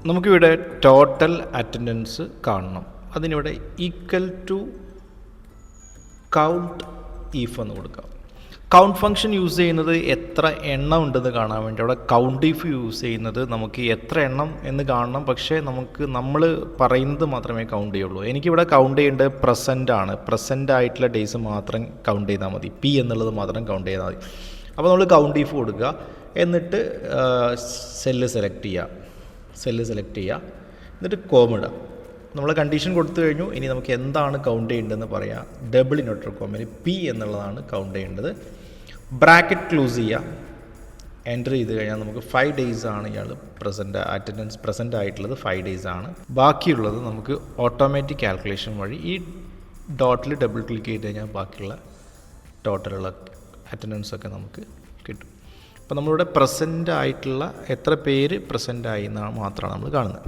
നമുക്കിവിടെ total attendance കാണണം. അതിനിവിടെ ഈക്വൽ ടു കൗണ്ട് ഈഫ് എന്ന് കൊടുക്കാം. കൗണ്ട് ഫംഗ്ഷൻ യൂസ് ചെയ്യുന്നത് എത്ര എണ്ണം ഉണ്ടെന്ന് കാണാൻ വേണ്ടി. അവിടെ കൗണ്ട് ഈഫ് യൂസ് ചെയ്യുന്നത് നമുക്ക് എത്ര എണ്ണം എന്ന് കാണണം, പക്ഷേ നമ്മൾ പറയുന്നത് മാത്രമേ കൗണ്ട് ചെയ്യുള്ളൂ. എനിക്കിവിടെ കൗണ്ട് ചെയ്യേണ്ടത് പ്രസൻ്റ് ആണ്. പ്രസൻ്റ് ആയിട്ടുള്ള ഡേയ്സ് മാത്രം കൗണ്ട് ചെയ്താൽ മതി, പി എന്നുള്ളത് മാത്രം കൗണ്ട് ചെയ്താൽ മതി. അപ്പോൾ നമ്മൾ കൗണ്ട് ഈഫ് കൊടുക്കുക, എന്നിട്ട് സെല്ല് സെലക്ട് ചെയ്യുക, എന്നിട്ട് കോമിടുക. നമ്മൾ കണ്ടീഷൻ കൊടുത്തു കഴിഞ്ഞു. ഇനി നമുക്ക് എന്താണ് കൗണ്ട് ചെയ്യേണ്ടതെന്ന് പറയാം. ഡബിൾ ഇൻവെർട്ടർ കോമയിൽ പി എന്നുള്ളതാണ് കൗണ്ട് ചെയ്യേണ്ടത്. ബ്രാക്കറ്റ് ക്ലോസ് ചെയ്യുക, എൻ്റർ ചെയ്ത് കഴിഞ്ഞാൽ നമുക്ക് 5 days ആണ് ഇയാൾ അറ്റൻഡൻസ് പ്രസൻ്റ് ആയിട്ടുള്ളത് 5 days ആണ്. ബാക്കിയുള്ളത് നമുക്ക് ഓട്ടോമാറ്റിക് കാൽക്കുലേഷൻ വഴി ഈ ഡോട്ടിൽ ഡബിൾ ക്ലിക്ക് ചെയ്ത് കഴിഞ്ഞാൽ ബാക്കിയുള്ള ടോട്ടലുള്ള അറ്റൻഡൻസൊക്കെ നമുക്ക് കിട്ടും. അപ്പോൾ നമ്മളിവിടെ പ്രസൻ്റ് ആയിട്ടുള്ള എത്ര പേര് പ്രസൻ്റ് ആയി എന്നാണ് മാത്രമാണ് നമ്മൾ കാണുന്നത്.